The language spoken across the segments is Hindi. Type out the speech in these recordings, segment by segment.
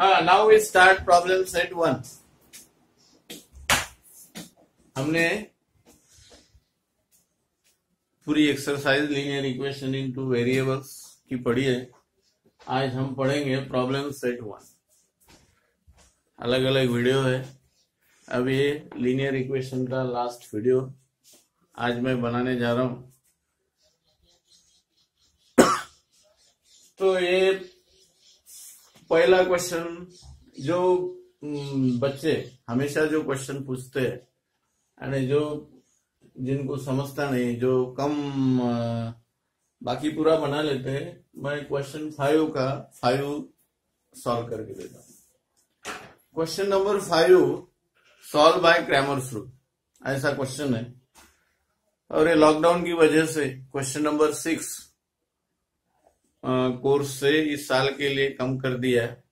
हाँ, now we start problem set 1। हमने पूरी exercise linear equation in two variables की पढ़ी है। आज हम पढ़ेंगे प्रॉब्लम सेट 1। अलग अलग वीडियो है। अब ये लीनियर इक्वेशन का लास्ट वीडियो आज मैं बनाने जा रहा हूं। तो ये पहला क्वेश्चन जो बच्चे हमेशा जो क्वेश्चन पूछते हैं यानी जो जिनको समझता नहीं, जो कम बाकी पूरा बना लेते हैं, मैं क्वेश्चन 5 का 5 सॉल्व करके देता हूं। Question number 5 solve by Cramer's rule, ऐसा क्वेश्चन है। और ये लॉकडाउन की वजह से क्वेश्चन नंबर 6 कोर्स से इस साल के लिए कम कर दिया है।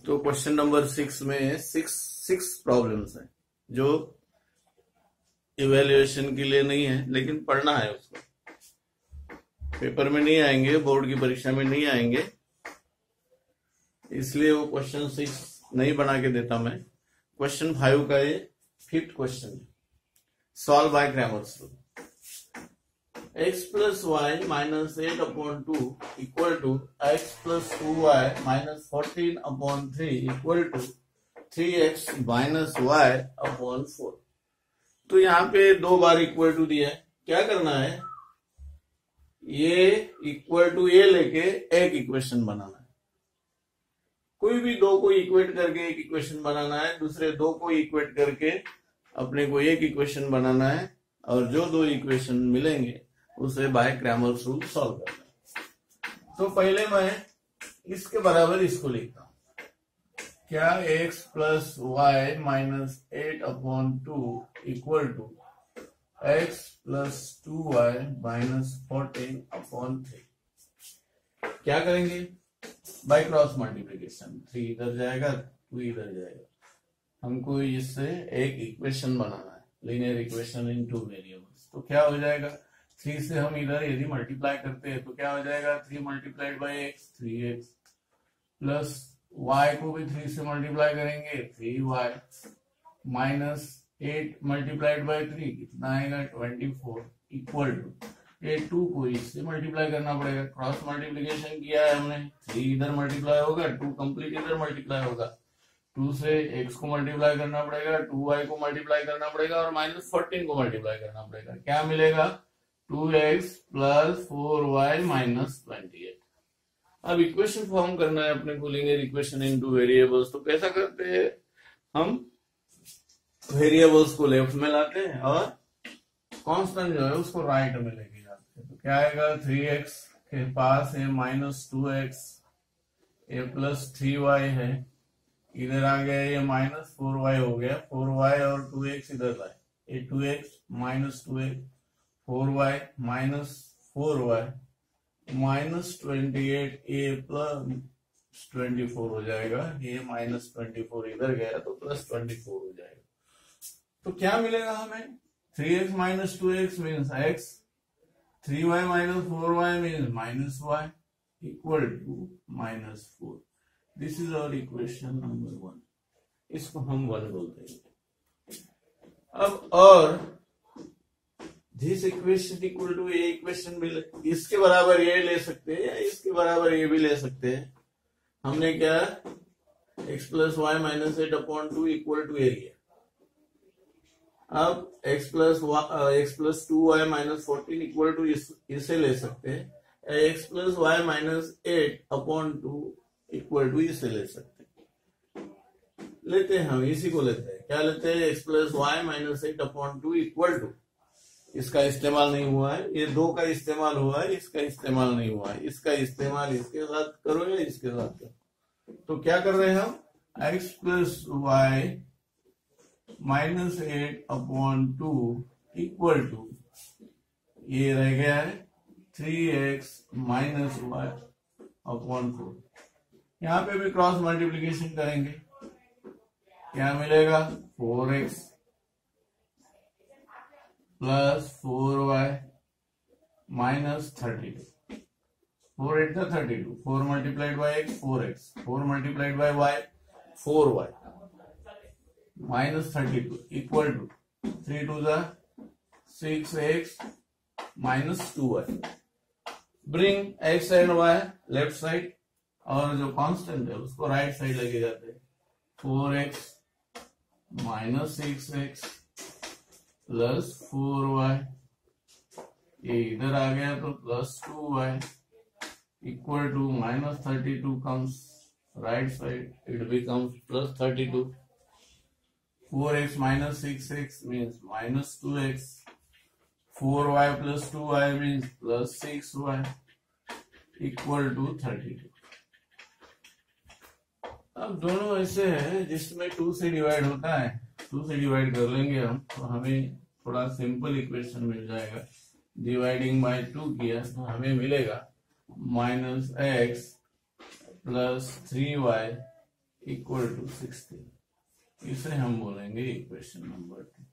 तो क्वेश्चन नंबर 6 में सिक्स प्रॉब्लम्स हैं जो इवेल्युएशन के लिए नहीं है, लेकिन पढ़ना है उसको। पेपर में नहीं आएंगे, बोर्ड की परीक्षा में नहीं आएंगे, इसलिए वो क्वेश्चन 6 नहीं बना के देता मैं। क्वेश्चन 5 का ये 5th क्वेश्चन है, solve by Cramer's rule. x plus y minus 8 upon 2 equal to x plus 2y minus 14 upon 3 equal to 3x minus y upon 4। तो यहाँ पे 2 बार इक्वल टू दिया है। क्या करना है, ये इक्वल टू ये लेके एक इक्वेशन बनाना है। कोई भी 2 को इक्वेट करके एक इक्वेशन बनाना है, दूसरे 2 को इक्वेट करके अपने को एक इक्वेशन बनाना है, और जो 2 इक्वेशन मिलेंगे उसे बाय क्रैमर्स रूल सॉल्व करना है। तो पहले मैं इसके बराबर इसको लिखता हूं। क्या x plus y minus 8 upon 2 equal to x plus 2y minus 14 upon 3। क्या करेंगे, बाय क्रॉस मल्टीप्लीकेशन। 3 इधर जाएगा, 2 इधर जाएगा। हमको इससे एक इक्वेशन बनाना है, लीनियर इक्वेशन इनटू वेरिएबल्स। तो क्या हो जाएगा, 3 से हम इधर यदि मल्टीप्लाई करते हैं तो क्या हो जाएगा, 3 multiplied by x 3x, plus y को भी 3 से मल्टीप्लाई करेंगे 3y, माइनस 8 मल्टीप्लाइड बाई 3 कितना आएगा 24, इक्वल टू ये 2 को इससे मल्टीप्लाई करना पड़ेगा। क्रॉस मल्टीप्लीकेशन किया है हमने, 3 इधर मल्टीप्लाई होगा, 2 कंप्लीट इधर मल्टीप्लाई होगा। 2 से x को मल्टीप्लाई करना पड़ेगा, 2y को मल्टीप्लाई करना पड़ेगा, और माइनस 14 को मल्टीप्लाई करना पड़ेगा। क्या मिलेगा, 2x प्लस 4y माइनस 28। अब इक्वेशन फॉर्म करना है अपने को, लीनियर इक्वेशन इनटू वेरिएबल्स। तो कैसा करते हैं, हम वेरिएबल्स को लेफ्ट में लाते हैं और कांस्टेंट जो है उसको राइट में लेके जाते हैं। तो क्या आएगा, 3x के पास है माइनस 2x, ये प्लस 3y है, इधर आ गया ये माइनस 4y हो गया। 4y और 2x इधर लाए, ये 2x minus 2x, 4y minus 4y minus 28, ए प्लस 24 हो जाएगा। ये माइनस 24 इधर गया तो प्लस 24 हो जाएगा। तो क्या मिलेगा हमें, 3x minus 2x means x, 3y minus 4y means minus y, equal to minus 4। This is our equation number 1। इसको हम 1 बोलते हैं। अब और दिस इक्वेशन इक्वल टू ये इक्वेशन भी इसके बराबर ये ले सकते हैं या इसके बराबर ये भी ले सकते हैं। हमने क्या, x plus y minus 8 upon 2 equal to ये लिया। अब x plus 2y minus 14 equal to इसे ले सकते हैं। x plus y minus 8 upon 2 equal to इसे ले सकते हैं। लेते हैं हम इसी को लेते हैं। क्या लेते हैं, x plus y minus 8 upon 2 equal to, इसका इस्तेमाल नहीं हुआ है, ये 2 का इस्तेमाल हुआ है, इसका इस्तेमाल नहीं हुआ है। इसका इस्तेमाल इसके साथ करो या इसके साथ करो। तो क्या कर रहे हैं हम, x plus y minus 8 upon 2 equal to ये रह गया है 3x माइनस वाई अपॉन 4। यहाँ पे भी क्रॉस मल्टीप्लीकेशन करेंगे, क्या मिलेगा, 4x plus 4y minus 32। 4 8 32, 4 multiplied by x 4x, 4 multiplied by y 4y, minus 32 equal to 3 to the 6x minus 2y. Bring x and y left side और जो कांस्टेंट है उसको राइट साइड लेके जाते हैं. 4x minus 6x plus 4y, ये इधर आ गया तो plus 2y equal to minus 32 comes right side, it becomes plus 32. 4x minus 6x means minus 2x. 4y plus 2y means plus 6y equal to 32. अब दोनों ऐसे हैं जिसमें 2 से डिवाइड होता है. 2 से डिवाइड कर लेंगे हम तो हमें थोड़ा सिंपल इक्वेशन मिल जाएगा. डिवाइडिंग बाय 2 किया तो हमें मिलेगा minus x plus 3y equal to 16. इसे हम बोलेंगे इक्वेशन नंबर 2.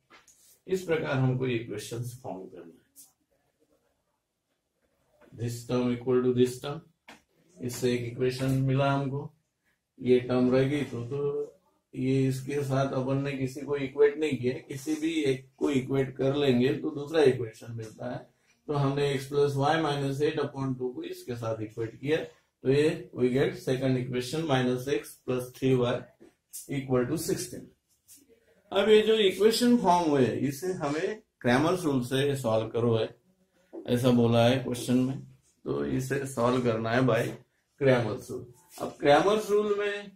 इस प्रकार हमको इक्वेशन फॉर्म करना है. This term equal to this term, इससे एक इक्वेशन मिला हमको. ये टर्म रहेगी तो ये इसके साथ अपन ने किसी को इक्वेट नहीं किया, किसी भी एक को इक्वेट कर लेंगे तो दूसरा इक्वेशन मिलता है. तो हमने x प्लस वाई माइनस 8/2 को इसके साथ इक्वेट किया तो ये we get second equation minus x plus 3y equal to 16. अब ये जो इक्वेशन फॉर्म हुए इसे हमें क्रैमर्स रूल से सॉल्व करो है, ऐसा बोला है क्वेश्चन में. तो इसे सॉल्व करना है बाय क्रैमर्स रूल. अब क्रैमर्स रूल में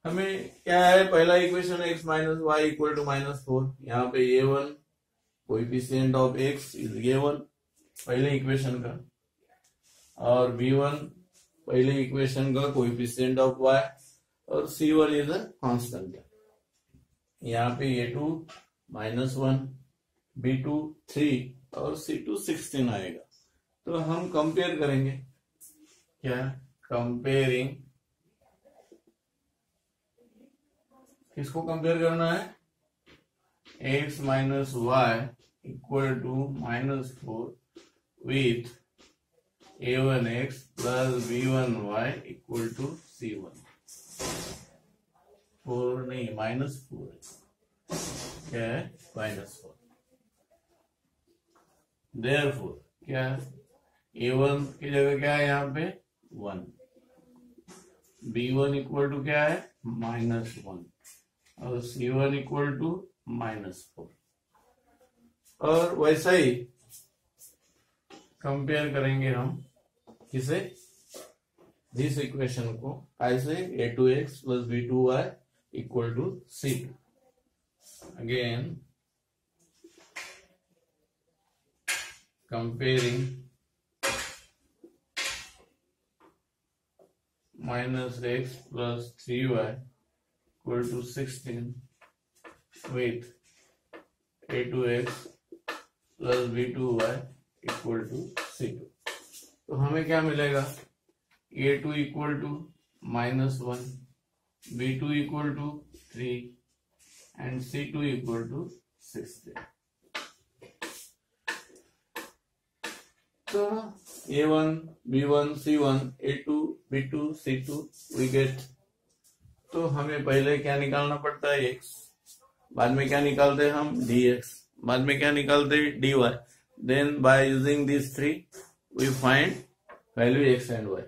हमें क्या है, पहला equation x minus y equal to minus 4. यहाँ पे a1 coefficient of x is a1 पहले इक्वेशन का, और b1 पहले इक्वेशन का कोएफिशिएंट ऑफ y, और c1 इज अ कांस्टेंट. यहाँ पे a2 -1, b2 3 और c2 16 आएगा. तो हम कंपेयर करेंगे. क्या कंपेयरिंग, किसको कंपेयर करना है, x minus y equal to -4 with a1x plus b1y equal to c1. 4 नहीं -4 क्या है, -4. Therefore क्या a1 की जगह क्या है यहाँ पे 1, b1 इक्वल टू क्या है -1 और c1 इक्वल टू -4. और वैसा ही कंपेयर करेंगे हम किसे, दिस इक्वेशन को ऐसे a2x plus b2y equal to c2. Again comparing minus x plus 3y equal to 16 with a2x plus b2y equal to c2. तो हमें क्या मिलेगा, a2 equal to -1, b2 equal to 3 and c2 equal to 16. So a1 b1 c1 a2 b2 c2 we get. तो हमें पहले क्या निकालना पड़ता है, x, बाद में क्या निकालते हैं हम, dx, बाद में क्या निकालते हैं, dy. Then by using these three we find value x and y.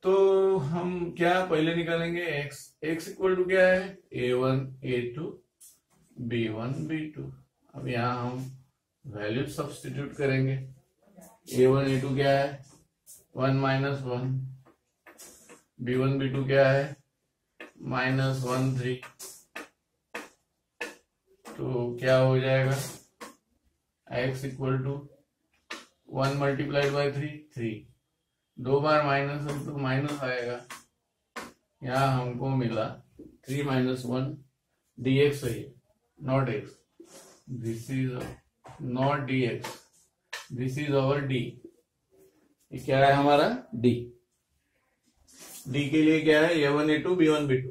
तो हम क्या पहले निकालेंगे x इक्वल टू क्या है, a1 a2 b1 b2. अब यहाँ हम वैल्यू सब्स्टिट्यूट करेंगे. a1 a2 क्या है 1 -1, b1 b2 क्या है -1 3. तो क्या हो जाएगा, x equal to 1 multiplied by 3, 2 बार माइनस है तो माइनस आएगा. यहाँ हमको मिला 3 - 1 dx है, not x. This is not dx, this is our d. ये क्या है हमारा d. d के लिए क्या है, a1 a2 b1 b2.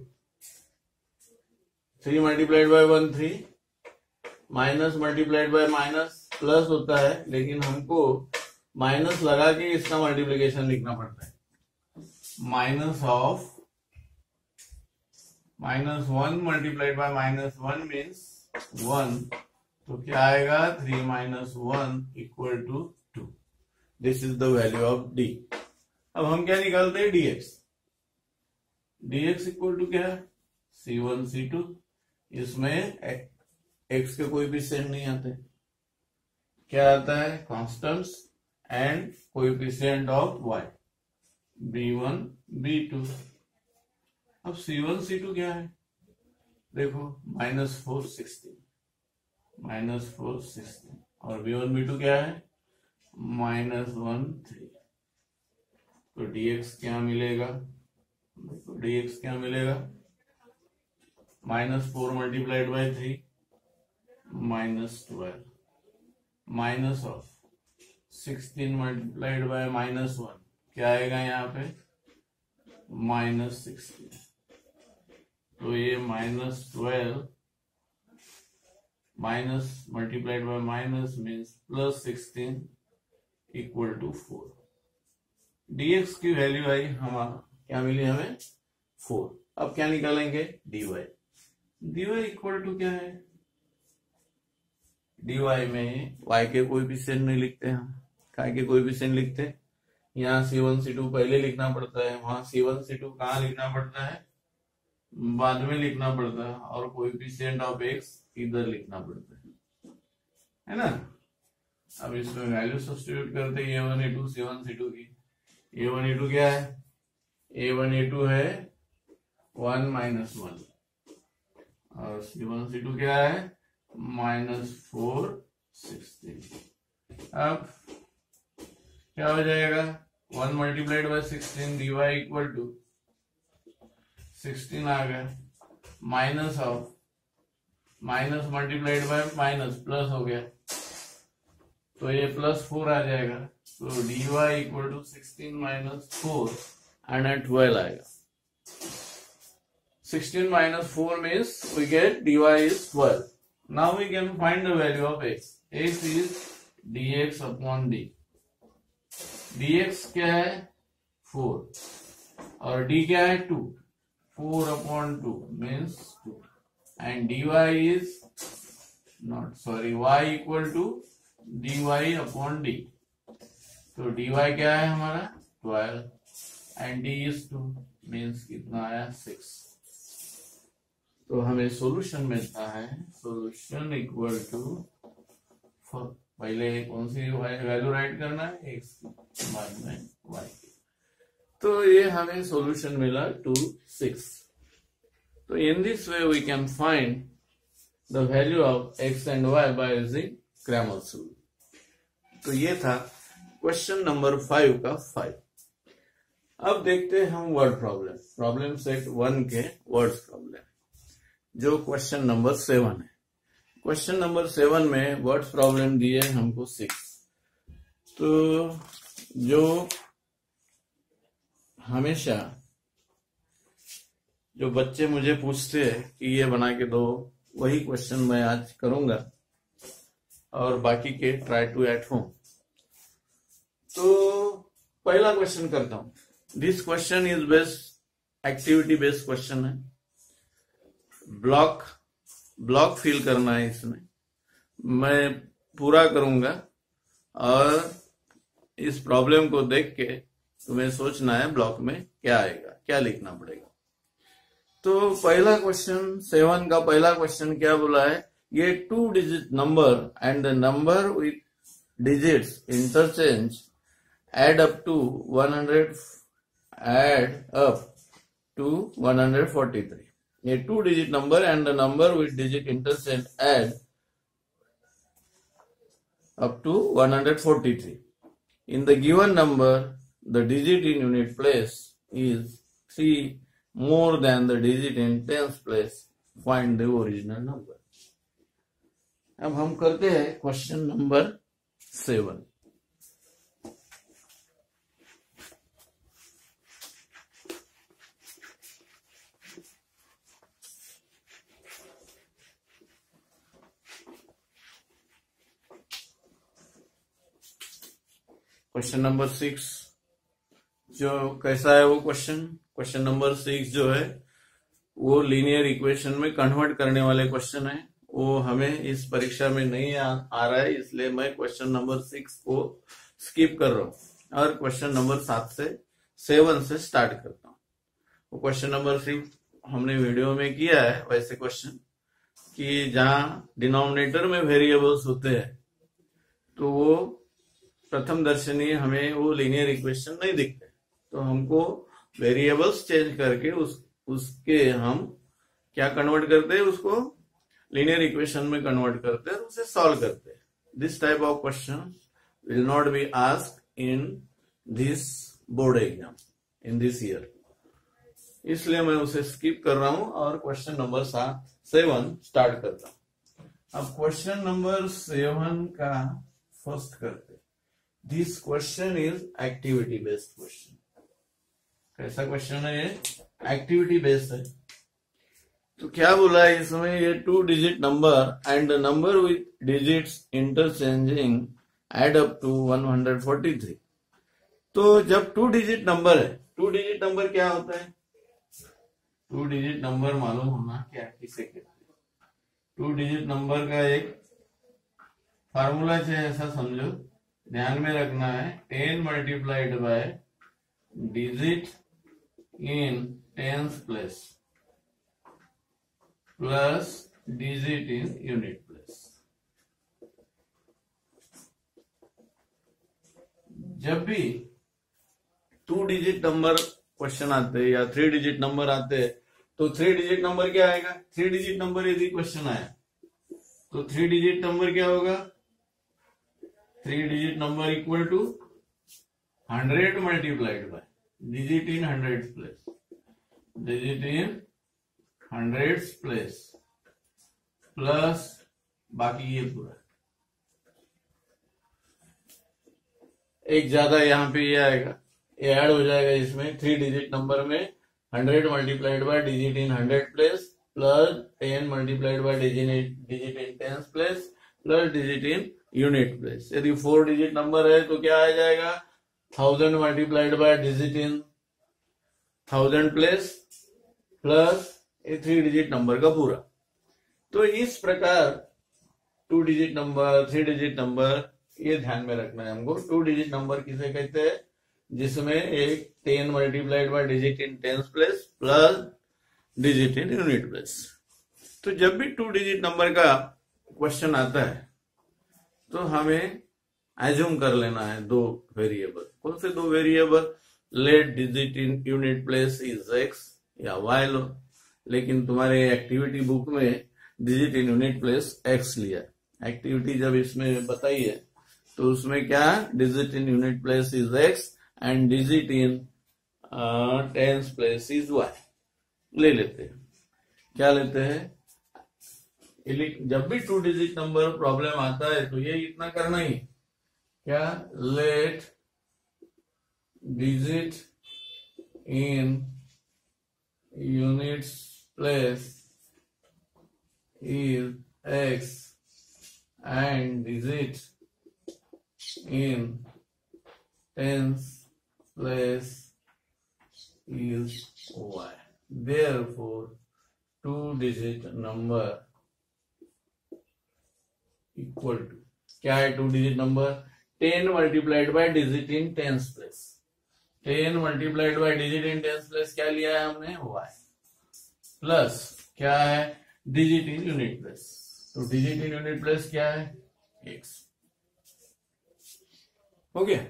3 multiplied by 1 3, minus multiplied by minus plus होता है, लेकिन हमको माइनस लगा के इसका मल्टीप्लीकेशन लिखना पड़ता है। Minus of -1 multiplied by -1 means 1, तो क्या आएगा 3 - 1 equal to 2। This is the value of D. अब हम क्या निकालते हैं, dx। dx इक्वल टू क्या है, c1 c2। इसमें x के कोएफिशिएंट नहीं आते, क्या आता है, constants and coefficient of y, b1 b2। अब c1 c2 क्या है, देखो -4 16 -4 16, और b1 b2 क्या है -1 3। तो dx क्या मिलेगा, देखो dx क्या मिलेगा, -4 multiplied by 3 -12 minus of 16 multiplied by -1 क्या आएगा यहाँ पे -16। तो ये -12 minus multiplied by minus means +16 equal to 4। dx की वैल्यू आई हमारा क्या मिली हमें 4। अब क्या निकालेंगे, dy। dy इक्वल टू क्या है, dy में y के कोएफिशिएंट नहीं लिखते हम, काय के कोएफिशिएंट लिखते, यहाँ c1 c2 पहले लिखना पड़ता है, वहां c1 c2 कहाँ लिखना पड़ता है, बाद में लिखना पड़ता है, और कोएफिशिएंट ऑफ x इधर लिखना पड़ता है ना। अब इसमें वैल्यू सब्स्टिट्यूट करते हैं a1 a2 c1 c2 की। a1 a2 क्या है, a1 a2 है 1 - 1, और c1 c2 क्या है -4 16। अब क्या हो जाएगा, 1 multiplied by 16 dy equal to 16 आ गया, minus of minus multiplied by minus plus हो गया, तो ये +4 आ जाएगा। तो dy इक्वल टू 16 - 4 एंड 12 आएगा। 16 - 4 means we get dy is 12. Now we can find the value of x. x is dx upon d. dx क्या है 4 और d क्या है 2, 4 upon 2 means 2, and dy is not sorry y equal to dy upon d। तो dy क्या है हमारा 12 and d is 2 means कितना आया 6। तो हमें सॉल्यूशन मिलता है, सॉल्यूशन इक्वल टू, पहले कौन सी वैल्यू राइट करना है x की, बाद में y की। तो ये हमें सॉल्यूशन मिला 2 6। तो in this way we can find the value of x and y by using Cramer's rule. तो ये था क्वेश्चन नंबर 5 का 5। अब देखते हैं हम वर्ड प्रॉब्लम, प्रॉब्लम सेट 1 के वर्ड्स प्रॉब्लम, जो क्वेश्चन नंबर 7 है। क्वेश्चन नंबर 7 में वर्ड्स प्रॉब्लम दिए हमको 6। तो जो हमेशा जो बच्चे मुझे पूछते हैं कि ये बना के दो, वही क्वेश्चन मैं आज करूंगा और बाकी के ट्राई टू एट होम। तो पहला क्वेश्चन करता हूं। This question is based activity based question है। ब्लॉक फिल करना है, इसमें मैं पूरा करूंगा और इस प्रॉब्लम को देख के तुम्हें सोचना है ब्लॉक में क्या आएगा, क्या लिखना पड़ेगा। तो पहला क्वेश्चन 7 का पहला क्वेश्चन क्या बोला है, ये 2 digit number and the number with digits interchange add up to 143। ये 2 digit number and the number with digit interchange add up to 143। In the given number, the digit in unit place is 3 more than the digit in tens place. Find the original number। अब हम करते हैं क्वेश्चन नंबर 7। क्वेश्चन नंबर 6 जो कैसा है वो क्वेश्चन नंबर 6 जो है वो लीनियर इक्वेशन में कन्वर्ट करने वाले क्वेश्चन है। वो हमें इस परीक्षा में नहीं आ रहा है, इसलिए मैं क्वेश्चन नंबर 6 को स्किप कर रहा हूं और क्वेश्चन नंबर 7 से स्टार्ट करता हूं। वो क्वेश्चन नंबर 6 हमने वीडियो में किया है वैसे क्वेश्चन कि जहां डिनोमिनेटर में वेरिएबल्स होते हैं तो वो प्रथम दर्शनीय हमें वो लीनियर इक्वेशन नहीं दिखते, तो हमको वेरिएबल्स चेंज करके उसके हम क्या कन्वर्ट करते हैं, उसको लीनियर इक्वेशन में कन्वर्ट करते हैं और उसे सॉल्व करते हैं। This type of question will not be asked in this board exam in this year, इसलिए मैं उसे स्किप कर रहा हूं और क्वेश्चन नंबर 7 स्टार्ट करता हूं। अब क्वेश्चन नंबर 7 का फर्स्ट करते। This question is activity based question. कैसा क्वेश्चन है ये? एक्टिविटी बेस्ड है। तो क्या बोला है इसमें, ये 2 digit number and the number with digits interchanging add up to 143। तो जब 2 डिजिट नंबर है, 2 डिजिट नंबर क्या होता है? 2 डिजिट नंबर मालूम होना क्या किसे कहते हैं? 2 डिजिट नंबर का एक फार्मूला है, ऐसा समझो, ध्यान में रखना है। 10 multiplied by digit in tens place plus digit in unit place. जब भी 2 डिजिट नंबर क्वेश्चन आते या 3 डिजिट नंबर आते तो 3 डिजिट नंबर क्या आएगा? 3 डिजिट नंबर यदि क्वेश्चन आया तो 3 डिजिट नंबर क्या होगा? 3 digit number equal to 100 multiplied by digit in 100 place, digit in 100 place plus बाकी ये पूरा एक ज्यादा यहाँ पे ये आएगा, ये ऐड हो जाएगा इसमें 3 डिजिट नंबर में 100 multiplied by digit in 100 place plus 10 multiplied by digit in 10 place plus digit in unit place. यदि 4 डिजिट नंबर है तो क्या आ जाएगा? 1000 multiplied by digit in 1000 place plus ये 3 डिजिट नंबर का पूरा। तो इस प्रकार 2 डिजिट नंबर, 3 डिजिट नंबर, ये ध्यान में रखना है हमको। 2 डिजिट नंबर किसे कहते हैं? जिसमें एक 10 multiplied by digit in 10 place plus digit in unit place. तो जब भी 2 डिजिट नंबर का क्वेश्चन आता है तो हमें एज्यूम कर लेना है 2 वेरिएबल। कौन से 2 variable? Let digit in unit place is x या y लो, लेकिन तुम्हारे एक्टिविटी बुक में digit in unit place x लिया। एक्टिविटी जब इसमें बताई है तो उसमें क्या? Digit in unit place is x and digit in tens place is y ले लेते हैं। क्या लेते हैं? जब भी 2 डिजिट नंबर प्रॉब्लम आता है तो ये इतना करना ही क्या? Let digit in units place is x and digit in tens place is y. Therefore, 2 digit number equal to क्या है? 2 digit number 10 multiplied by digit in tens place. 10 multiplied by digit in tens place क्या लिया है हमने? y प्लस क्या है? Digit in unit place. तो डिजिट इन यूनिट प्लेस क्या है? x। हो गया।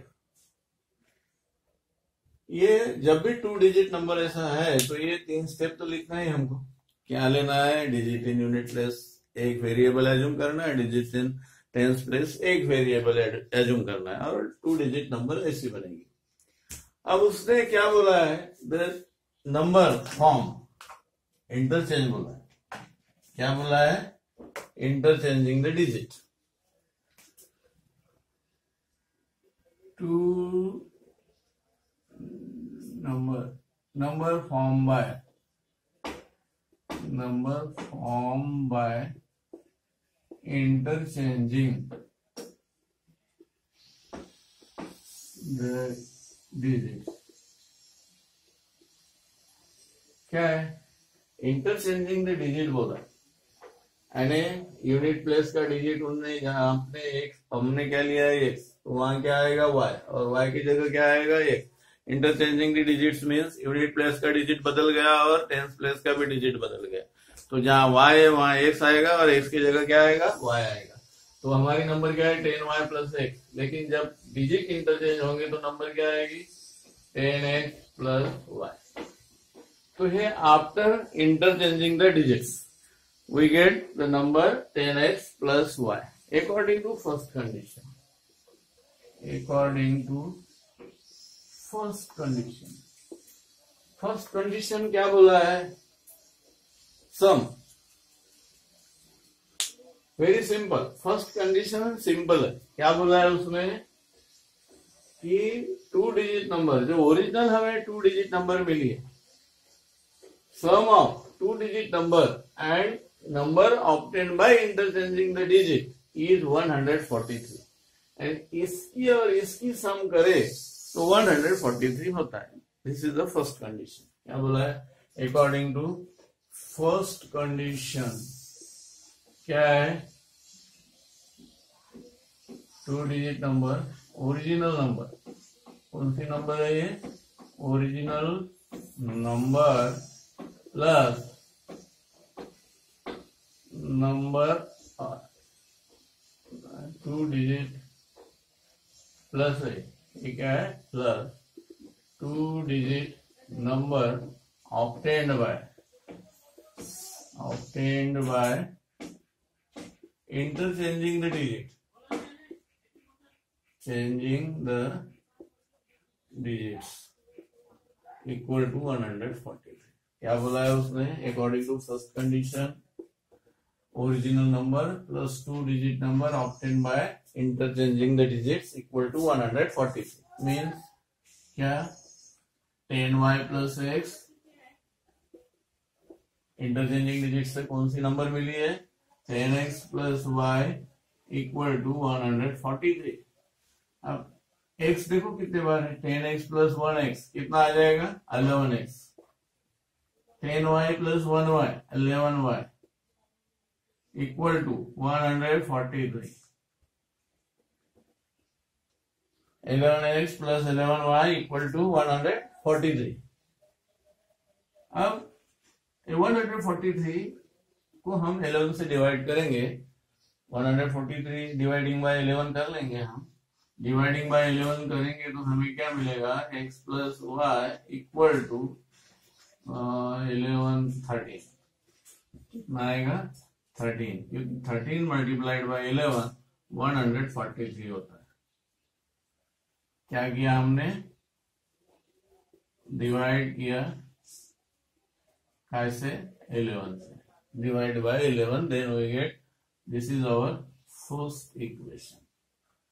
ये जब भी 2 डिजिट नंबर ऐसा है तो ये 3 स्टेप तो लिखना है हमको। क्या लेना है? डिजिट इन यूनिट प्लेस एक वेरिएबल एज्यूम करना है, डिजिट इन टेंस प्लेस एक वेरिएबल एज्यूम करना है और 2 डिजिट नंबर ऐसी बनेगी। अब उसने क्या बोला है? द नंबर फॉर्म इंटरचेंज बोला है। क्या बोला है? Interchanging the digit. 2 number formed by interchanging the digit. क्या है? इंटरचेंजिंग द डिजिट बोला, यानी यूनिट प्लेस का डिजिट उनने जहां आपने एक हमने क्या लिया है एक्स, तो वहां क्या आएगा वाई, और वाई की जगह क्या आएगा x. Interchanging the digits means unit place का डिजिट बदल गया और टेंस प्लेस का भी डिजिट बदल गया। तो जहां वाई है वहां एक्स आएगा और एक्स की जगह क्या आएगा, वाई आएगा। तो हमारी नंबर क्या है 10y प्लस एक्स, लेकिन जब डिजिट इंटरचेंज होंगे तो नंबर क्या आएगी 10x प्लस वाई। तो है after interchanging the digits we get the number 10x plus y according to first condition. According to first condition. First condition क्या बोला है? Sum. Very simple. First condition simple है। क्या बोला है उसमें कि 2 डिजिट नंबर, जो ओरिजिनल हमें 2 डिजिट नंबर मिली है, sum of 2 digit number and number obtained by interchanging the digit is 143, and इसकी और इसकी सम करे तो 143 होता है। This is the first condition. क्या बोला है? अकॉर्डिंग टू फर्स्ट कंडीशन क्या है? 2 डिजिट नंबर, ओरिजिनल नंबर, कौन सी नंबर है ये? Original number plus number 2 digit plus है, ठीक है, plus 2 digit number obtained by interchanging the digit, changing the digits equal to 143। क्या बोला है उसने? According to first condition original number plus 2 digit number obtained by interchanging the digits equal to 143 means क्या? 10y plus x, interchanging digit से कौन सी नंबर मिली है? 10x plus y equal to 143। अब x देखो कितने बार है, 10x प्लस 1x कितना आ जाएगा? 11x। 10y plus 1y 11y equal to 143। 11x plus 11y equal to 143। अब 143 को हम 11 से डिवाइड करेंगे, 143 डिवाइडिंग बाय 11 कर लेंगे हम। डिवाइडिंग बाय 11 करेंगे तो हमें क्या मिलेगा? x plus y equal to 11 13। कितना आएगा? 13, क्योंकि 13 मल्टीप्लाइड बाय 11 143 होता है। क्या किया हमने? डिवाइड किया कैसे? 11 से। Divide by 11, then we get this is our first equation,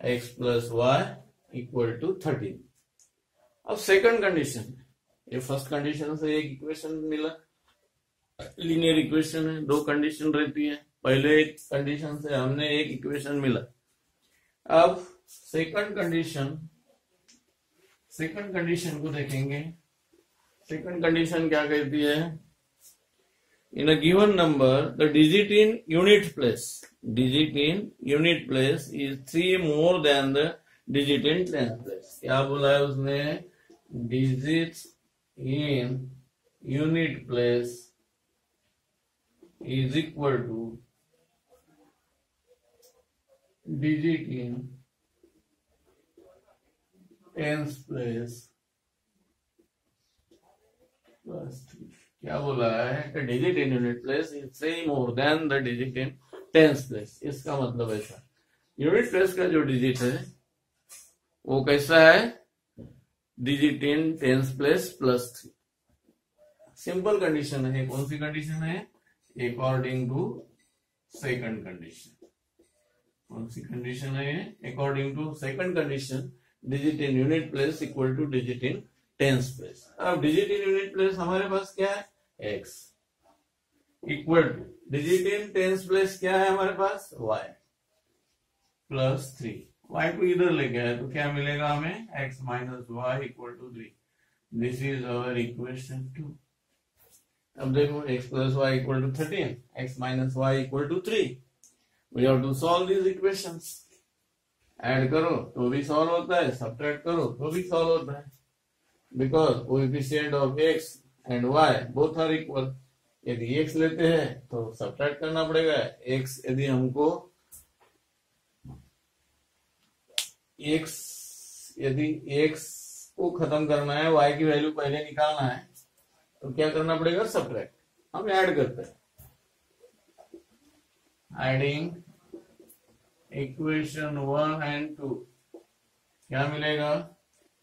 x plus y equal to 13। अब सेकंड कंडीशन, ये फर्स्ट कंडीशन से एक इक्वेशन मिला, लीनियर इक्वेशन है, 2 कंडीशन रहती है। पहले एक कंडीशन से हमने एक इक्वेशन मिला। अब सेकंड कंडीशन को देखेंगे। सेकंड कंडीशन क्या कहती है? In a given number the digit in unit place is 3 more than the digit in tenth place. क्या बोला है उसने? Digit in unit place is equal to digit in tens place plus 3। क्या बोला है? Digit in unit place is 3 more than the digit in tens place. इसका मतलब ऐसा, यूनिट प्लेस का जो डिजिट है वो कैसा है? Digit in tens place plus 3। Simple condition है। कौन सी कंडीशन है? According to second condition. कौन सी कंडीशन है? According to second condition digit in unit place equal to digit in tens place. अब डिजिट इन यूनिट प्लेस हमारे पास क्या है? x equal to digit in tens place क्या है हमारे पास? y plus 3। y को इधर लेके आए तो क्या मिलेगा हमें, x minus y equal to 3. This is our equation 2. अब देखो x plus y equal to 13, x minus y equal to 3. We have to solve these equations. Add करो तो भी सॉल्व होता है, सब्ट्रैक्ट करो तो भी सॉल्व होता है, because coefficient of x and y both are equal. यदि x लेते हैं तो सब्ट्रैक्ट करना पड़ेगा. x यदि हमको यदि x को खत्म करना है, y की वैल्यू पहले निकालना है, तो क्या करना पड़ेगा, सब्ट्रैक्ट. हम ऐड करते हैं. एडिंग इक्वेशन 1 एंड 2 क्या मिलेगा,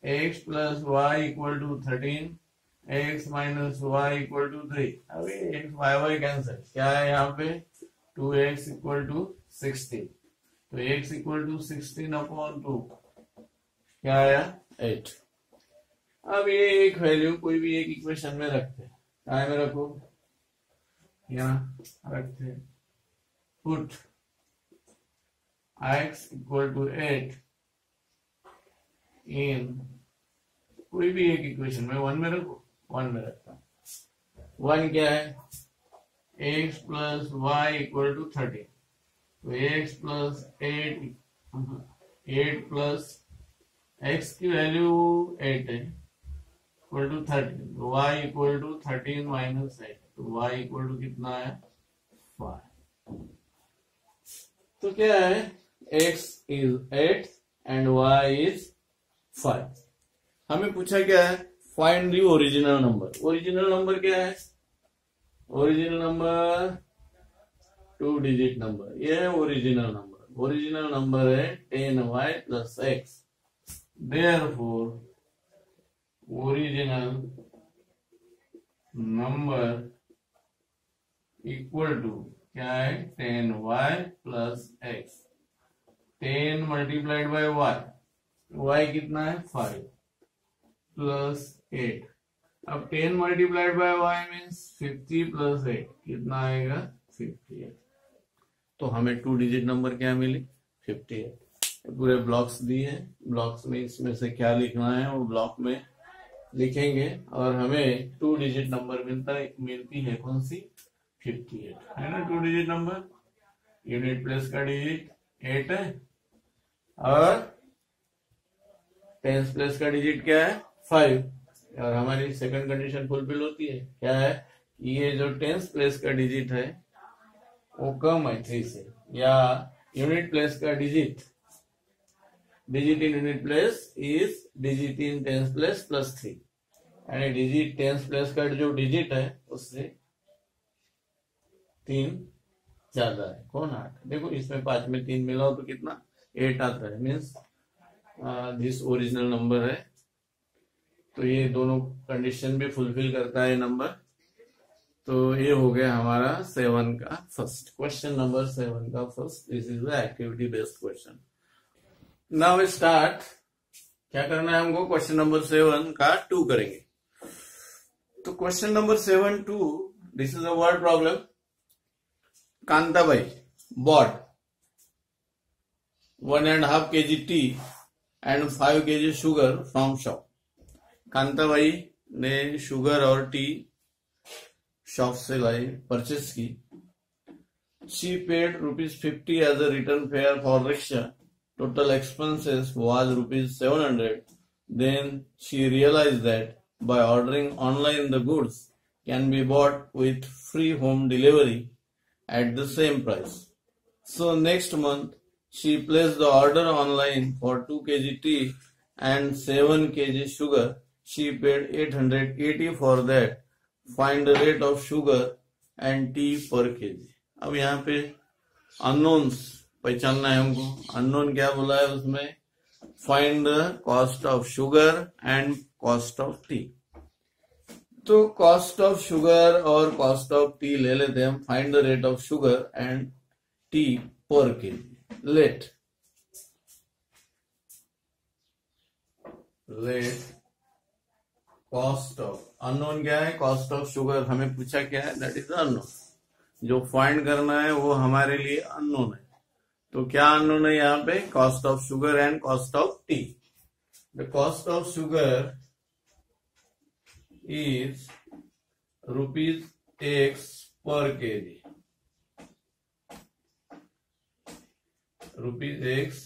x plus y equal to 13, x minus y equal to 3. अभी x y कैंसिल, क्या है यहाँ पे 2x इक्वल टू 16. तो x इक्वल टू 16 अपॉन 2 क्या आया 8. अब ये एक वैल्यू कोई भी एक इक्वेशन में रखते हैं. कहाँ में रखो, यहाँ रखते हैं. पुट x इक्वल टू 8 इन कोई भी एक इक्वेशन में 1 में रखो. 1 में रखता हूं. 1 क्या है, x plus y equal to 13. तो x प्लस 8 प्लस x की वैल्यू 8 है इक्वल टू 13. तो y इक्वल टू 13 माइनस 8. तो y इक्वल टू कितना है 5. तो क्या है, x is 8 and y is 5. हमें पूछा क्या है, find the original number. Original number क्या है, ओरिजिनल नंबर 2 डिजिट नंबर. ये है ओरिजिनल नंबर. ओरिजिनल नंबर है 10y plus x. Therefore original number equal to क्या है 10y plus x. 10 multiplied by y, y कितना है 5 प्लस 8. अब 10 multiplied by y means 50 plus 8 कितना आएगा 58. तो हमें 2 डिजिट नंबर क्या मिली 58. पूरे ब्लॉक्स दिए, ब्लॉक्स में इसमें से क्या लिखना है वो ब्लॉक में लिखेंगे और हमें 2 डिजिट नंबर मिलती है कौन सी 58 है ना. 2 डिजिट नंबर, यूनिट प्लेस का डिजिट 8 है और टेंस प्लेस का डिजिट क्या है 5. और हमारी सेकंड कंडीशन फुलफिल होती है. क्या है, ये जो टेंस प्लेस का डिजिट है वो कम है 3 से, या यूनिट प्लेस का digit in unit place is digit in tens place plus 3. यानी डिजिट टेंस प्लेस का जो डिजिट है उससे 3 ज्यादा है. कौन 8. देखो इसमें 5 में 3 मिलाओ तो कितना 8 आता है. मीन्स दिस ओरिजिनल नंबर है. तो ये दोनों कंडीशन भी फुलफिल करता है नंबर. तो ये हो गया हमारा 7 का फर्स्ट क्वेश्चन, नंबर 7 का first. This is the activity based question. Now start. क्या करना है हमको, क्वेश्चन नंबर 7 का 2 करेंगे. तो question number 7 2, this is a word problem. Kantabai bought 1.5 kg tea and 5 kg sugar from shop. Kantabai ने शुगर और टी शॉप से लाई, परचेस की. She paid ₹50 as a return fare for rickshaw. Total expenses was ₹700. Then she realized that by ordering online the goods can be bought with free home delivery at the same price. So next month she placed the order online for 2 kg tea and 7 kg sugar. She paid 880 for that. Find the rate of sugar and tea per kg. अब यहाँ पे अननोन्स पहचानना है हमको. अननोन क्या बोला है उसमें, find the cost of sugar and cost of tea. तो कॉस्ट ऑफ शुगर और कॉस्ट ऑफ टी ले लेते हैं हम. Find the rate of sugar and tea per kg. Let cost of, unknown क्या है, कॉस्ट ऑफ शुगर हमें पूछा क्या है, दैट इज अननोन. जो फाइंड करना है वो हमारे लिए अननोन है. तो क्या अननोन है यहाँ पे? Cost of sugar and cost of T. The cost of sugar is ₹X per kg. ₹X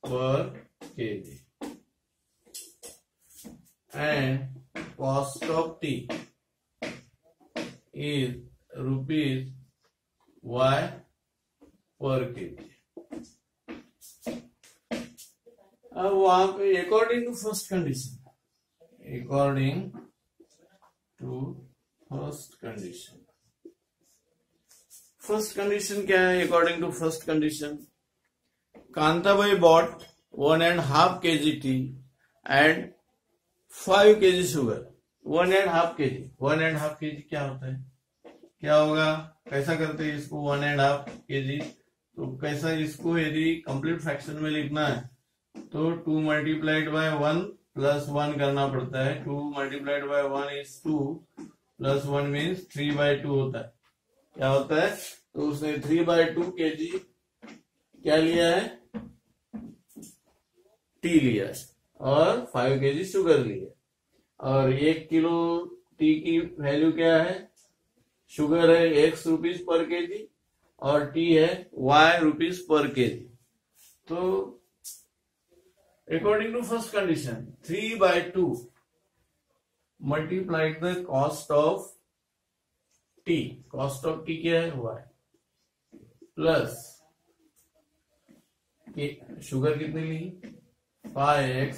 per kg. And cost of tea is ₹Y per kg. अब वहां पे according to first condition, according to first condition, first condition क्या है? According to first condition, Kantabai bought 1.5 kg tea and 5 kg sugar. 1.5 kg, 1.5 kg क्या होता है? क्या होगा? कैसा करते हैं इसको? 1.5 kg. तो कैसा इसको यदि कंप्लीट फ्रैक्शन में लिखना है तो 2 मल्टीप्लाइड बाय 1 प्लस 1 करना पड़ता है. 2 multiplied by 1 is 2 plus 1 means 3/2 होता है. क्या होता है? तो उसने 3/2 kg क्या लिया है? टी लिया है और 5 kg शुगर ली है. और 1 किलो टी की वैल्यू क्या है? शुगर है X रुपीज पर kg और टी है Y रुपीज पर kg. तो according to first condition, 3/2 multiplied the cost of T. Cost of T क्या है? Y. प्लस शुगर कितनी ली? 5x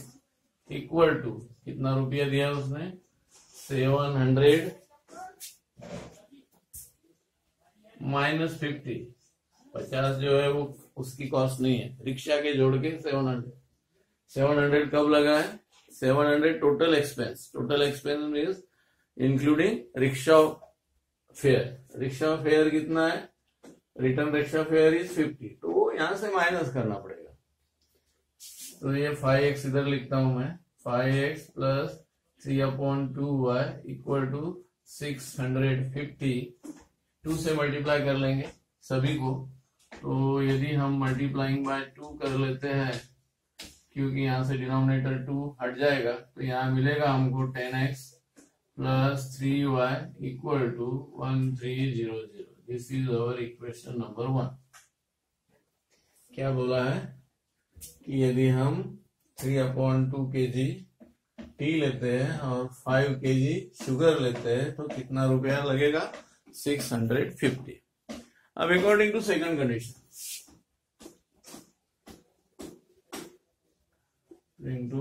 इक्वल टू कितना रुपया दिया उसने? 700 माइनस 50 जो है वो उसकी कॉस्ट नहीं है. रिक्शा के जोड़ के 700 कब लगा है? 700 total expense. Total expense means including rickshaw fair. Rickshaw fair कितना है? Return rickshaw fair is 50. तो वो यहां से माइनस करना पड़ेगा. तो ये 5x इधर लिखता हूं मैं. 5x plus 3/2y equal to 650. 2 से मल्टीप्लाई कर लेंगे सभी को. तो यदि हम मल्टीप्लाइंग बाय 2 कर लेते हैं, क्योंकि यहां से डिनोमिनेटर 2 हट जाएगा, तो यहां मिलेगा हमको 10x plus 3y equal to 1300. This is our equation number 1. क्या बोला है कि यदि हम 3/2 kg टी लेते हैं और 5 kg शुगर लेते हैं तो कितना रुपया लगेगा? 650. अब according to second condition, into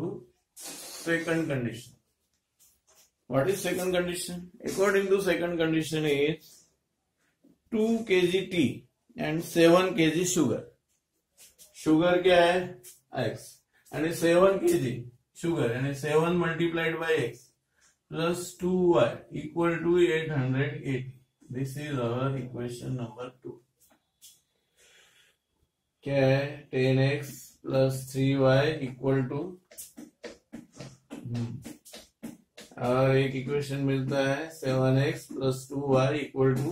second condition. What is second condition? According to second condition is 2 kg tea and 7 kg sugar. Sugar क्या है? X. And 7 kg sugar and 7 multiplied by X plus 2y equal to 880. This is our equation number 2. क्या है? 10x plus 3y equal to, और एक इक्वेशन मिलता है 7x plus 2y equal to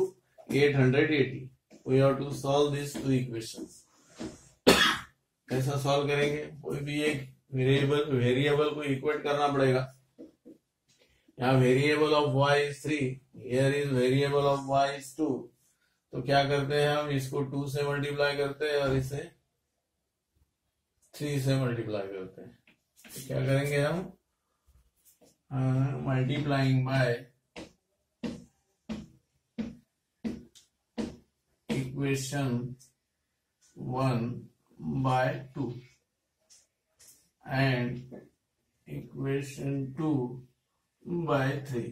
880. We have to solve this two equations. कैसा सॉल्व करेंगे? कोई भी एक वेरिएबल को इक्वेट करना पड़ेगा. यहाँ variable of y is 3, here is variable of y is 2. तो क्या करते हैं हम? इसको 2 से मल्टीप्लाई करते हैं और इसे 3 से मल्टीप्लाई करते हैं. तो क्या करेंगे हम? Multiplying by equation 1/2 and equation 2/3.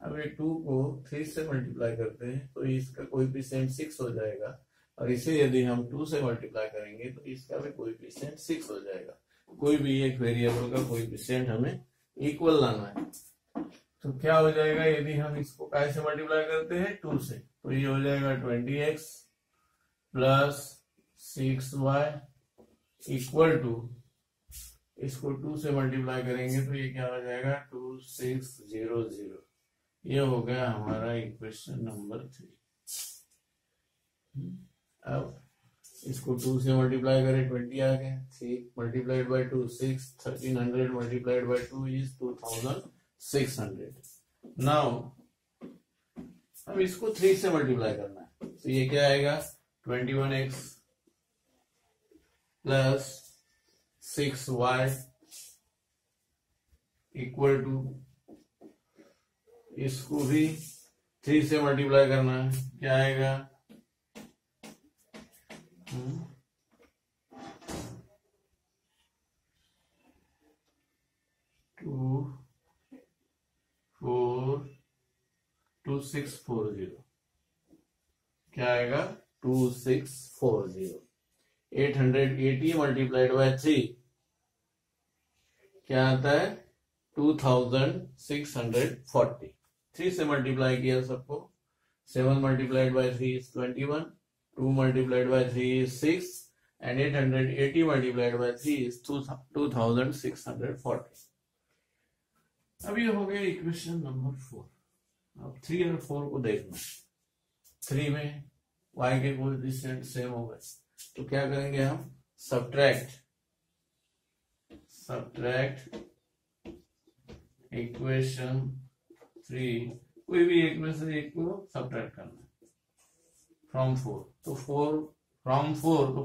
अब ये 2 को 3 से मल्टीप्लाई करते हैं तो इसका कोएफिशिएंट 6 हो जाएगा, और इसे यदि हम 2 से मल्टीप्लाई करेंगे तो इसका भी कोएफिशिएंट 6 हो जाएगा. कोई भी एक वेरिएबल का कोएफिशिएंट हमें इक्वल लाना है. तो क्या हो जाएगा यदि हम इसको काय से मल्टीप्लाई करते हैं? 2 से. तो ये हो जाएगा 20x plus 6y equal to, इसको 2 से मल्टीप्लाई करेंगे तो ये क्या हो जाएगा? 2600. ये हो गया हमारा इक्वेशन नंबर 3. अब इसको 2 से मल्टीप्लाई करें 20 आ गया, 3 multiplied bye 2 6, 1300 multiplied by 2 is 2600। Now अब इसको 3 से मल्टीप्लाई करना है, तो ये क्या आएगा 21x plus 6y equal to, इसको भी 3 से मल्टीप्लाई करना है, क्या आएगा 2640, क्या आएगा 2640। 880 मल्टीप्लाइड बाय 3 क्या आता है 2640। 3 से मल्टीप्लाई किया सबको, 7 multiplied by 3 is 21, 2 multiplied by 3 is 6 and 880 multiplied by 3 is 2640। अब ये हो गया इक्वेशन नंबर 4। अब 3 और 4 को देखना, 3 में y के कोएफिशिएंट सेम हो गए, तो क्या करेंगे हम सब्ट्रैक्ट इक्वेशन 3, कोई भी एक में से एक को सब्ट्रैक्ट करना है फ्रॉम 4, तो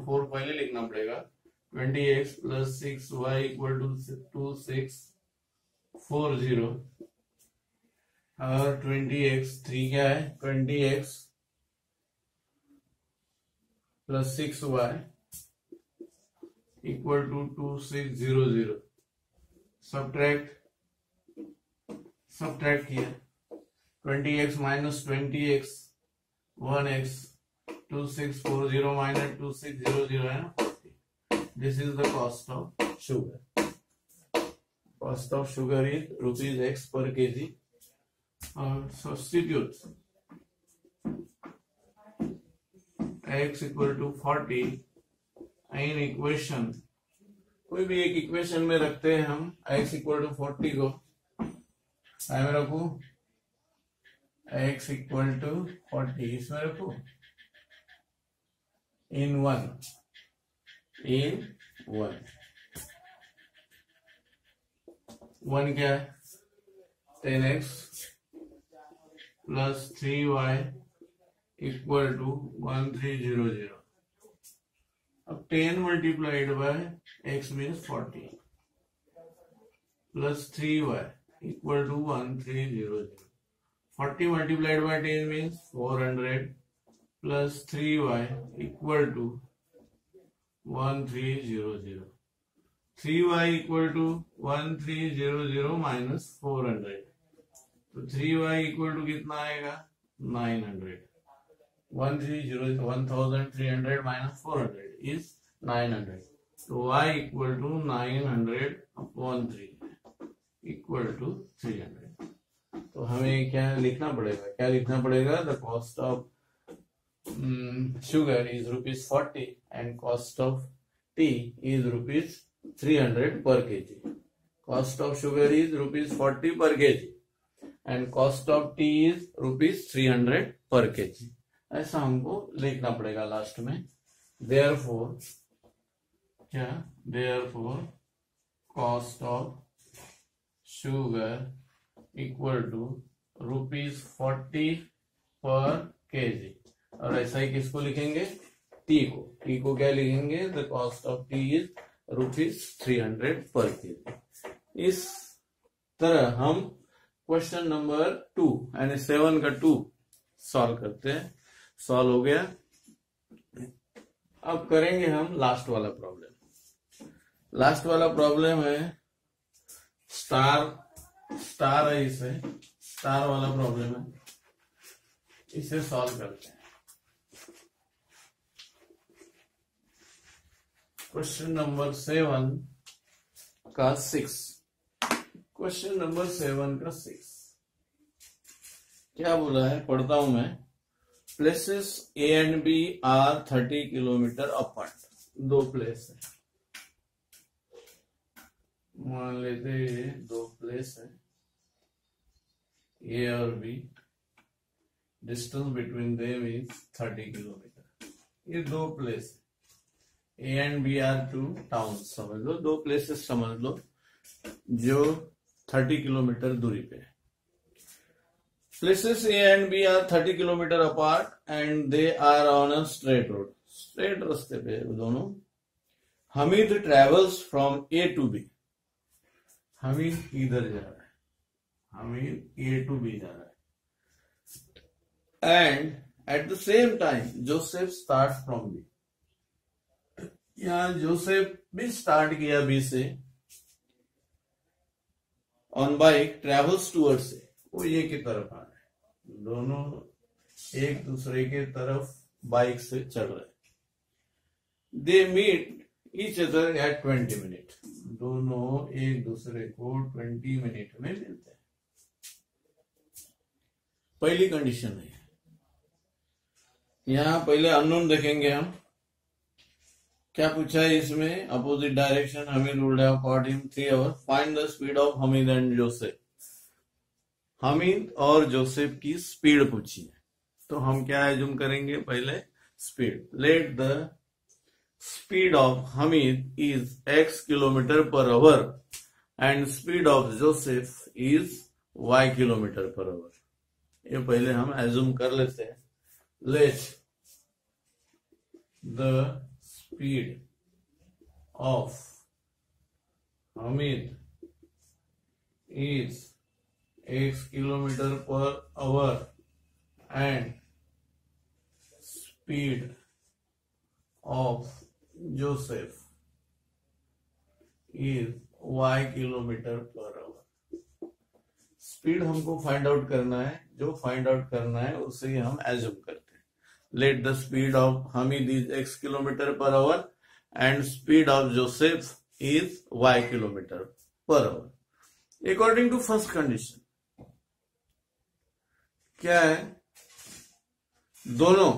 4 पहले लिखना पड़ेगा 20x plus 6y equal to 2640, और 20x 3 क्या है 20x plus 6y equal to 2600। Subtract किया, 20x minus 20x 1x 2640 minus 2600 है ना, this is the cost of sugar. Cost of sugar is ₹x पर kg, और substitute x equal to 40 in equation, कोई भी एक इक्वेशन में रखते हैं हम x इक्वल टू 40 को, में रखू x इक्वल टू 40, इसमें रखू in 1 क्या है 10x plus 3y equal to 1300। अब 10 multiplied by x means 40 plus 3y equal to 1300। 40 multiplied by 10 means 400 plus 3y equal to 1300। 3y equal to 1300 minus 400, तो 3y इक्वल टू कितना आएगा 900। 1300 माइनस 400 इज 900, तो y equal to 900 upon 3 equal to 300। तो हमें क्या लिखना पड़ेगा, the cost of sugar is ₹40 and cost of tea is ₹300 per kg. Cost of sugar is ₹40 per kg and cost of tea is ₹300 per kg. ऐसा हमको लिखना पड़ेगा लास्ट में। Therefore cost of sugar equal to ₹40 per kg। और ऐसा ही किसको लिखेंगे टी को क्या लिखेंगे, the cost of T is ₹300 पर केजी। इस तरह हम क्वेश्चन नंबर 2 यानी 7 का 2 सॉल्व करते हैं। सॉल्व हो गया। अब करेंगे हम लास्ट वाला प्रॉब्लम है स्टार है, इसे स्टार वाला प्रॉब्लम है, इसे सॉल्व करते हैं। क्वेश्चन नंबर 7 का 6 क्या बोला है, पढ़ता हूं मैं। Places A and B are 30 kilometre apart. दो प्लेस है, मान लेते हैं दो प्लेस है ए और B, distance between them is 30 kilometre. ये दो प्लेस है, A and B are two town समझ लो, दो प्लेसेस समझ लो जो 30 किलोमीटर दूरी पे है. Places A and B are 30 kilometre apart and they are on a straight road. Straight रास्ते पे वो दोनों. Hamid travels from A to B. Hamid इधर जा रहा है, हमीद ए टू बी जा रहा है. And at the same time Joseph start from B. यहां जोसेफ भी स्टार्ट किया बी से ऑन बाइक ट्रेवल्स टूवर्ड्स से. वो ये की तरफ आ रहे हैं, दोनों एक दूसरे के तरफ बाइक से चढ़ रहे. They meet each other at 20 minute. दोनों एक दूसरे को 20 मिनट में मिलते हैं. पहली कंडीशन है. यहां पहले अननोन देखेंगे हम. क्या पूछा है इसमें? Opposite direction. Hamid would have caught him 3 hours. Find the speed of Hamid and Joseph. Hamid और जोसेफ की स्पीड पूछी है, तो हम क्या एज्यूम करेंगे? पहले speed. Let the speed of Hamid is x kilometre per hour and speed of Joseph is y kilometre per our. ये पहले हम एज्यूम कर लेते हैं. Let the speed of Hamid is x kilometer per hour and speed of Joseph is y kilometer per hour. Speed हमको फाइंड आउट करना है. जो फाइंड आउट करना है उसे ही हम एज्यूम करते हैं. Let the speed of Hamid is x kilometer per hour and speed of Joseph is y kilometer per hour. According to first condition, क्या है? दोनों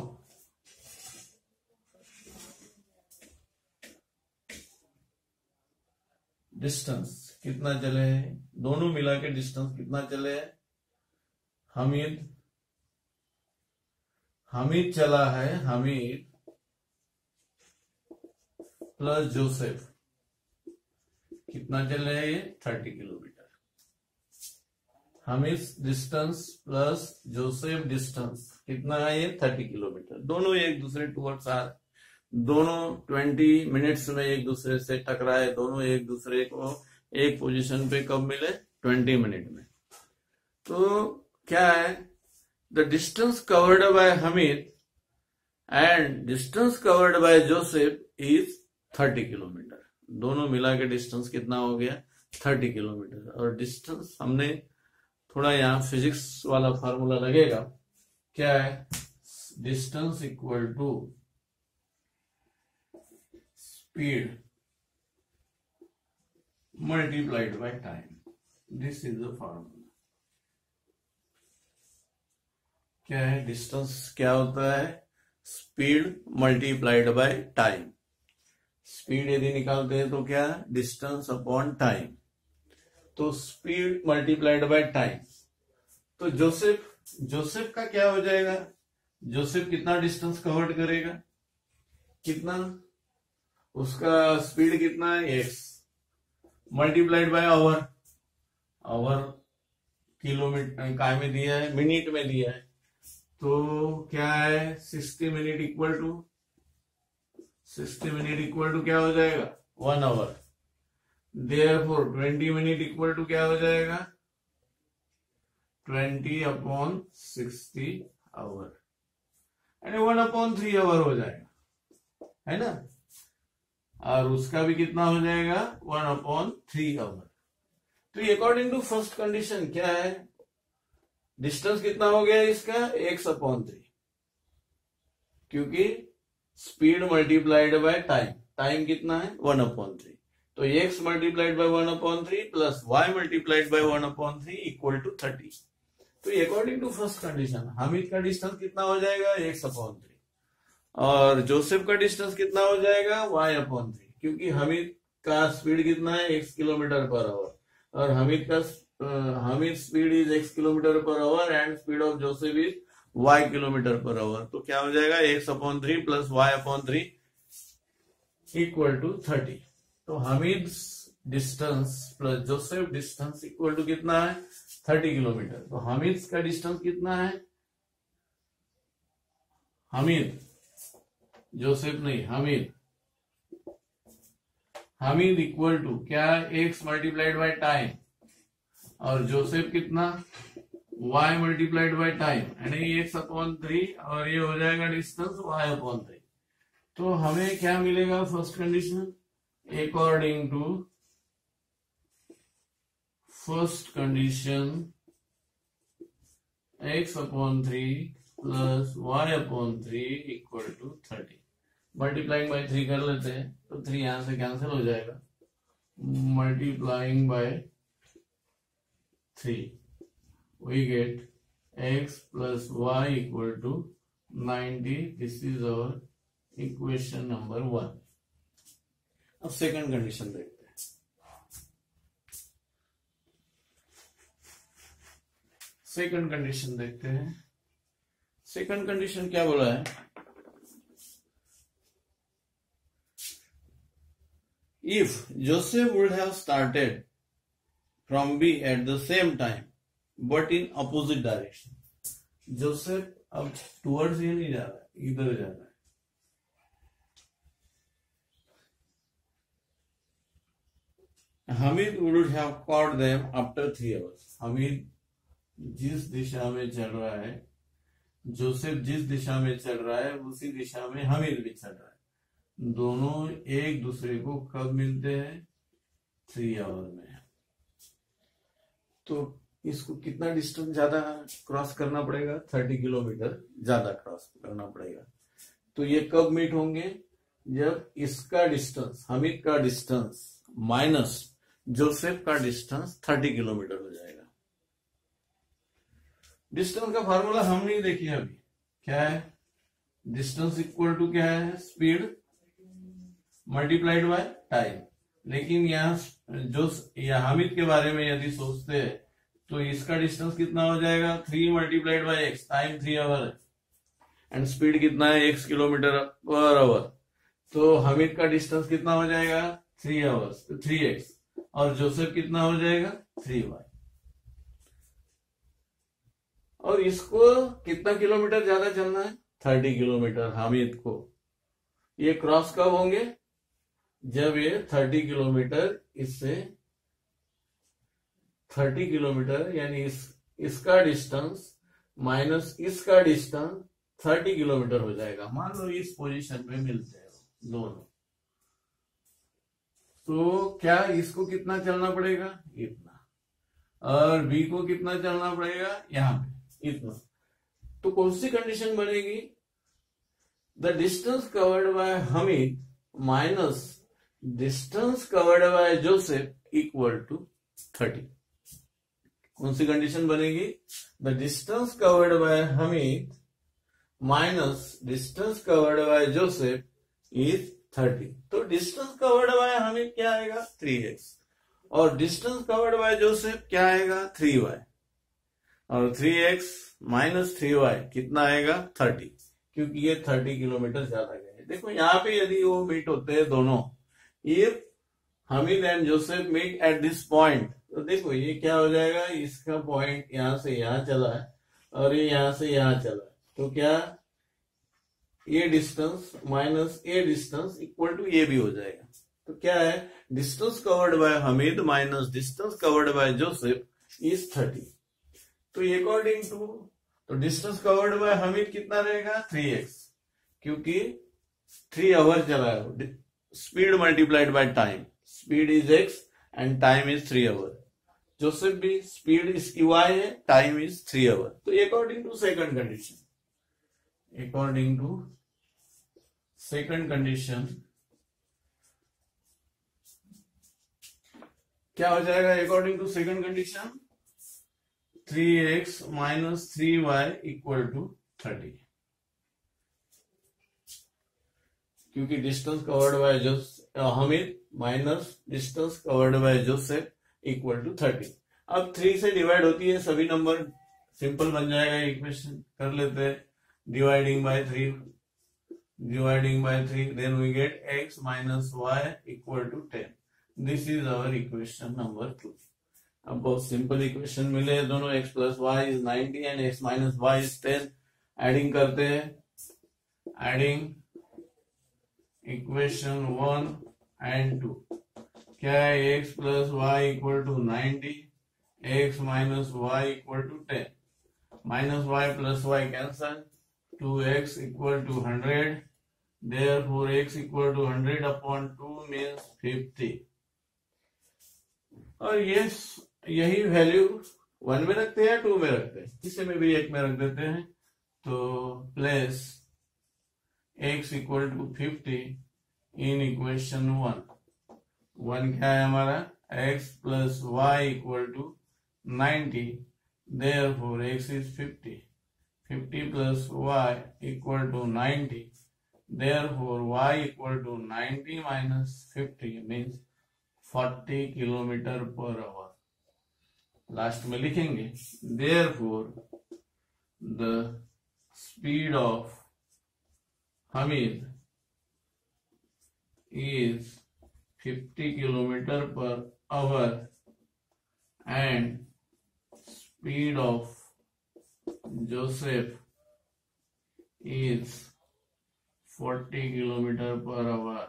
डिस्टेंस कितना चले हैं? दोनों मिला के डिस्टेंस कितना चले हैं? हमीद चला है, हमीद प्लस जोसेफ कितना चले हैं? ये 30 kilometre. Hamid distance plus Joseph distance कितना है? ये 30 किलोमीटर. दोनों एक दूसरे टुवर्ड्स आ रहे. दोनों 20 मिनट्स में एक दूसरे से टकराए. दोनों एक दूसरे को एक पोजीशन पे कब मिले? 20 मिनट में. तो क्या है? The distance covered by Hamid and distance covered by Joseph is 30 kilometre. दोनों मिला के डिस्टेंस कितना हो गया? 30 किलोमीटर. और डिस्टेंस हमने थोड़ा यहाँ फिजिक्स वाला फार्मूला लगेगा. क्या है? Distance equal to speed multiplied by time. This is the formula. क्या है? डिस्टेंस क्या होता है? Speed multiplied by time. Speed यदि निकालते हैं तो क्या? Distance upon time. तो स्पीड मल्टीप्लाइड बाय टाइम. तो जोसेफ का क्या हो जाएगा? जोसेफ कितना डिस्टेंस कवर करेगा? कितना? उसका स्पीड कितना है? x multiplied by hour. Hour kilometre काय में दिया है? मिनट में दिया है. तो क्या है? 60 minute equal to 60 minute equal to क्या हो जाएगा? 1 hour. Therefore 20 minute equal to क्या हो जाएगा? 20 अपॉन 60 आवर. यानी 1/3 आवर हो जाएगा, है ना? और उसका भी कितना हो जाएगा? 1/3 आवर. तो अकॉर्डिंग टू फर्स्ट कंडीशन क्या है? डिस्टेंस कितना हो गया इसका? x/3. क्योंकि speed multiplied by time. Time कितना है? 1/3. तो x multiplied by 1/3 plus y multiplied by 1/3 equal to 30. तो according to first condition Hamid का डिस्टेंस कितना हो जाएगा? x/3. और जोसेफ का डिस्टेंस कितना हो जाएगा? y/3. क्योंकि हमीद का स्पीड कितना है? x kilometre per hour. और Hamid speed is x kilometre per hour and speed of Joseph is y kilometre per hour. तो क्या हो जाएगा? x/3 plus y/3 equal to 30। तो Hamid distance plus Joseph distance equal to कितना है 30 किलोमीटर। तो हामिद का डिस्टेंस कितना है, हामिद, जोसेफ नहीं, हामिद इक्वल टू क्या, x मल्टीप्लाइड बाय टाइम, और जोसेफ कितना y मल्टीप्लाइड बाय टाइम, यानी x/3, और ये हो जाएगा डिस्टेंस y/3। तो हमें क्या मिलेगा first condition, according to first condition x/3 plus y/3 equal to 30। Multiplying by 3 कर लेते हैं, तो 3 यहां से कैंसिल हो जाएगा, multiplying by 3 we get x plus y equal to 90। This is our equation number 1। अब सेकंड कंडीशन देखते हैं। सेकंड कंडीशन देखते हैं। सेकंड कंडीशन क्या बोला है, if Joseph would have started from B at the same time but in opposite direction। Joseph अब टुवर्ड्स ये नहीं जा रहा है, इधर जा रहा है। Hamid would have caught them after 3 hours। Hamid जिस दिशा में चल रहा है, जोसेफ जिस दिशा में चल रहा है उसी दिशा में हामिद भी चल रहा है। दोनों एक दूसरे को कब मिलते हैं, 3 आवर में। तो इसको कितना डिस्टेंस ज्यादा क्रॉस करना पड़ेगा, 30 किलोमीटर ज्यादा क्रॉस करना पड़ेगा। तो ये कब मीट होंगे, जब इसका डिस्टेंस, हामिद का डिस्टेंस माइनस जोसेफ का डिस्टेंस 30 किलोमीटर हो जाएगा। डिस्टेंस का फार्मूला हम नहीं देखिए अभी, क्या है, डिस्टेंस इक्वल टू क्या है, स्पीड मल्टीप्लाइड बाय टाइम। लेकिन यहाँ जो हामिद के बारे में यदि सोचते हैं तो इसका डिस्टेंस कितना हो जाएगा, 3 multiplied by x, time 3 hour है, एंड स्पीड कितना है, x किलोमीटर पर आवर। तो हामिद का डिस्टेंस कितना हो जाएगा, 3 आवर्स, तो 3x, और जोसेफ कितना हो जाएगा, 3y। और इसको कितना किलोमीटर ज्यादा चलना है, 30 किलोमीटर हामिद को। ये क्रॉस कब होंगे, जब ये 30 किलोमीटर इससे 30 किलोमीटर यानी इसका डिस्टेंस माइनस इसका डिस्टेंस 30 किलोमीटर हो जाएगा। मान लो इस पोजीशन पे मिलते हैं दोनों, तो क्या इसको कितना चलना पड़ेगा, इतना, और बी को कितना चलना पड़ेगा, यहां पे इतना। तो कौन सी कंडीशन बनेगी, the distance covered by Hamid minus distance covered by Joseph equal to 30। कौन सी कंडीशन बनेगी, the distance covered by Hamid minus distance covered by Joseph is 30। तो डिस्टेंस कवर्ड बाय हामिद क्या आएगा, 3x, और डिस्टेंस कवर्ड बाय जोसेफ क्या आएगा, 3y, और 3x माइनस 3y कितना आएगा, 30, क्योंकि ये 30 किलोमीटर ज्यादा गए। देखो यहाँ पे यदि वो मीट होते हैं दोनों, if Hamid and Joseph meet at this point, तो देखो ये क्या हो जाएगा, इसका पॉइंट यहां से यहां चला है और ये यहां से यहां चला है। तो क्या, ये डिस्टेंस माइनस ये डिस्टेंस इक्वल टू ये भी हो जाएगा। तो क्या है, distance covered by Hamid minus distance covered by Joseph is 30। तो अकॉर्डिंग टू, तो डिस्टेंस कवर्ड बाय हामिद कितना रहेगा, 3x, क्योंकि 3 आवर चला है। Speed multiplied by time, speed is x and time is 3 hour. Joseph भी स्पीड इसकी y है, टाइम इज 3 आवर। तो according to second condition, according to second condition क्या हो जाएगा, according to second condition 3x minus 3y equal to 30, क्योंकि distance covered by Hamid minus distance covered by Joseph equal to 30। अब 3 से डिवाइड होती है सभी नंबर, सिंपल बन जाएगा इक्वेशन। कर लेते हैं dividing by 3, dividing by 3, then we get x minus y equal to 10. This is our equation number 2. अब बहुत सिंपल इक्वेशन मिले दोनों, x plus y is 90 and x minus y is 10. Adding करते हैं, एडिंग इक्वेशन 1 and 2. क्या है, x plus y equal to 90, x minus y equal to 10. Minus y plus y cancel, 2x equal to 100. Therefore x equal to 100 upon 2 means 50. और यही वैल्यू 1 में रखते हैं, 2 में रखते हैं, इसे में भी 1 में रख देते हैं. तो plus x equal to 50 in equation 1. 1 क्या है हमारा, x plus y equal to 90. Therefore x is 50. 50 plus y equal to 90. Therefore y equal to 90 minus 50 means 40 kilometre per our. Last में लिखेंगे, therefore the speed of Hamid is 50 kilometer per hour and speed of Joseph is 40 kilometre per hour.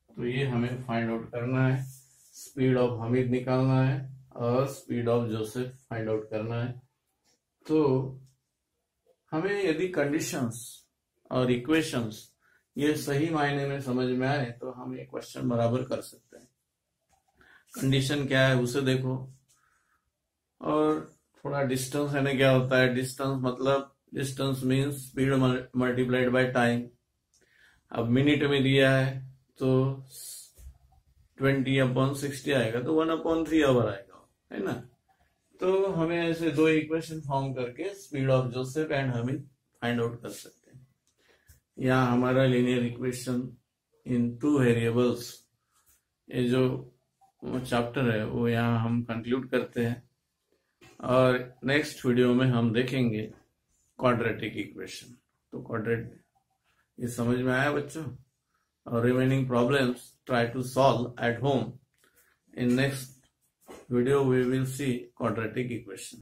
तो ये हमें फाइंड आउट करना है. स्पीड ऑफ हमीद निकालना है और speed of Joseph find out करना है. तो हमें यदि कंडीशंस और इक्वेशंस ये सही मायने में समझ में आए तो हम ये क्वेश्चन बराबर कर सकते हैं. कंडीशन क्या है उसे देखो, और थोड़ा डिस्टेंस है ना, क्या होता है डिस्टेंस, मतलब distance means speed multiplied by time. अब मिनट में दिया है तो 20/60 आएगा, तो 1/3 आवर आएगा, है ना. तो हमें ऐसे दो इक्वेशन फॉर्म करके speed of Joseph and Hamid find out कर सकते हैं. यहाँ हमारा लीनियर इक्वेशन इन 2 वेरिएबल्स, ये जो चैप्टर है वो यहाँ हम कंक्लूड करते हैं. और नेक्स्ट वीडियो में हम देखेंगे क्वाड्रेटिक इक्वेशन. तो क्वाड्रेटिक ये समझ में आया बच्चों? और remaining problems try to solve at home. In next video we will see quadratic equation.